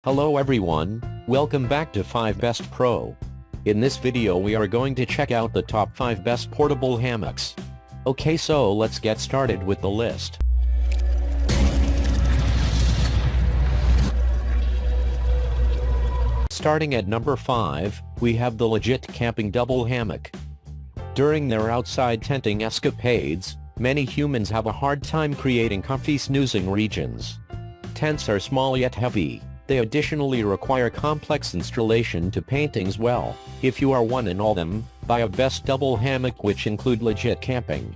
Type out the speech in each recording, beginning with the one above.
Hello everyone, welcome back to 5 Best Pro. In this video we are going to check out the top 5 best portable hammocks. Okay, so let's get started with the list. Starting at number 5, we have the Legit Camping Double Hammock. During their outside tenting escapades, many humans have a hard time creating comfy snoozing regions. Tents are small yet heavy. They additionally require complex installation to paintings well. If you are one in all them, buy a best double hammock which include Legit Camping.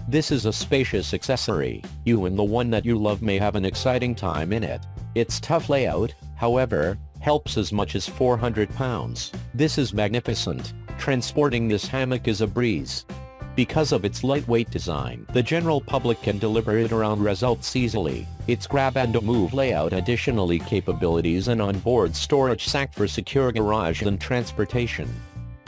This is a spacious accessory. You and the one that you love may have an exciting time in it. Its tough layout, however, helps as much as 400 pounds. This is magnificent. Transporting this hammock is a breeze. Because of its lightweight design, the general public can deliver it around results easily. Its grab-and-move layout additionally capabilities and onboard storage sack for secure garage and transportation.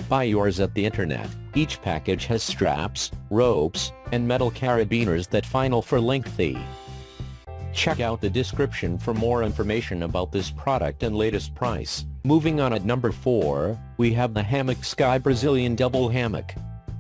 Buy yours at the internet. Each package has straps, ropes, and metal carabiners that final for lengthy. Check out the description for more information about this product and latest price. Moving on at number 4, we have the Hammock Sky Brazilian Double Hammock.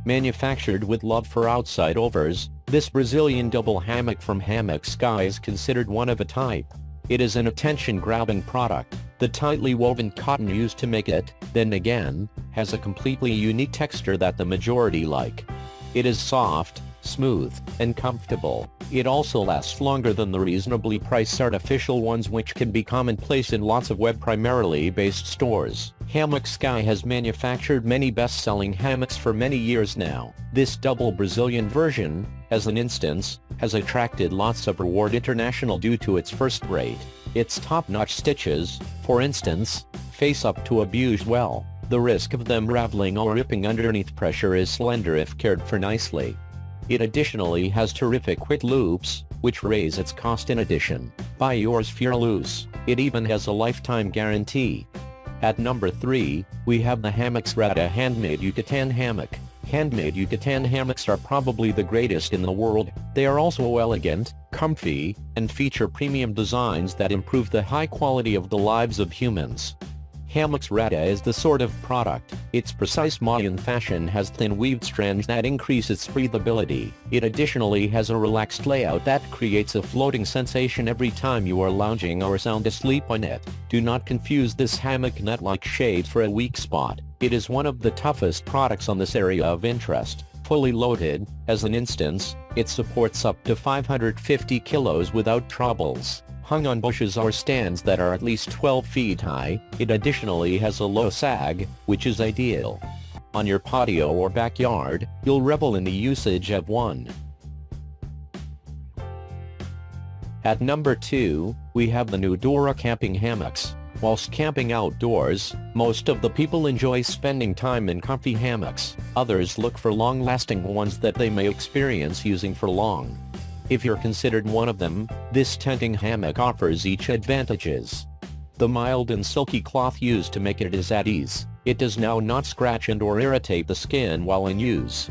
Manufactured with love for outside overs, this Brazilian double hammock from Hammocks Sky is considered one of a type. It is an attention-grabbing product. The tightly woven cotton used to make it, then again, has a completely unique texture that the majority like. It is soft, smooth, and comfortable. It also lasts longer than the reasonably priced artificial ones which can be commonplace in lots of web primarily based stores. Hammocks Sky has manufactured many best-selling hammocks for many years now. This double Brazilian version, as an instance, has attracted lots of reward international due to its first rate. Its top-notch stitches, for instance, face up to abuse well. The risk of them raveling or ripping underneath pressure is slender if cared for nicely. It additionally has terrific quick loops, which raise its cost in addition. Buy yours fearless. It even has a lifetime guarantee. At number 3, we have the Hammocks Rada Handmade Yucatan Hammock. Handmade Yucatan hammocks are probably the greatest in the world. They are also elegant, comfy, and feature premium designs that improve the high quality of the lives of humans. Hammocks Rada is the sort of product. Its precise Mayan fashion has thin weaved strands that increase its breathability. It additionally has a relaxed layout that creates a floating sensation every time you are lounging or sound asleep on it. Do not confuse this hammock nut-like shade for a weak spot. It is one of the toughest products on this area of interest. Fully loaded, as an instance, it supports up to 550 kilos without troubles. Hung on bushes or stands that are at least 12 feet high, it additionally has a low sag, which is ideal. On your patio or backyard, you'll revel in the usage of one. At number 2, we have the Newdora Camping Hammocks. Whilst camping outdoors, most of the people enjoy spending time in comfy hammocks. Others look for long-lasting ones that they may experience using for long. If you're considered one of them, this tenting hammock offers each advantages. The mild and silky cloth used to make it is at ease. It does now not scratch and or irritate the skin while in use.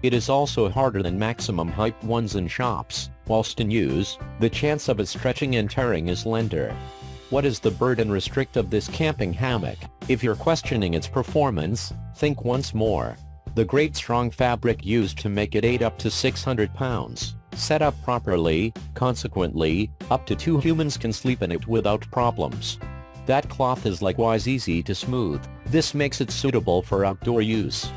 It is also harder than maximum height ones in shops. Whilst in use, the chance of it stretching and tearing is slender. What is the burden restrict of this camping hammock? If you're questioning its performance, think once more. The great strong fabric used to make it 8 up to 600 pounds. Set up properly, consequently, up to 2 humans can sleep in it without problems. That cloth is likewise easy to smooth. This makes it suitable for outdoor use.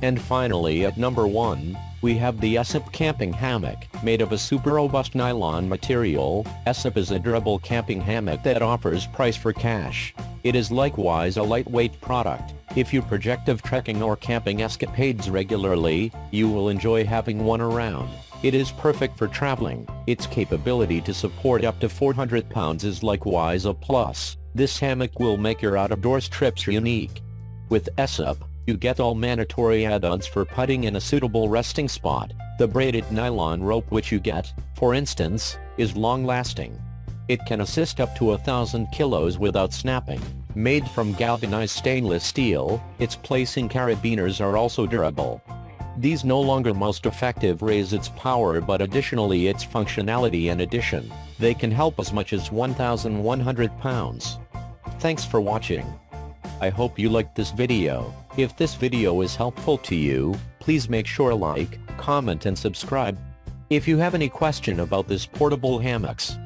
And finally at number 1, we have the Esup Camping Hammock. Made of a super robust nylon material, Esup is a durable camping hammock that offers price for cash. It is likewise a lightweight product. If you project of trekking or camping escapades regularly, you will enjoy having one around. It is perfect for traveling. Its capability to support up to 400 pounds is likewise a plus. This hammock will make your out-of-doors trips unique. With Esup, you get all mandatory add-ons for putting in a suitable resting spot. The braided nylon rope which you get, for instance, is long-lasting. It can assist up to 1,000 kilos without snapping. Made from galvanized stainless steel, its placing carabiners are also durable. These no longer most effective raise its power but additionally its functionality. In addition, they can help as much as 1,100 pounds. Thanks for watching. I hope you liked this video. If this video is helpful to you, please make sure like, comment and subscribe. If you have any question about this portable hammocks,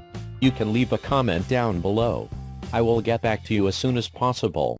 you can leave a comment down below. I will get back to you as soon as possible.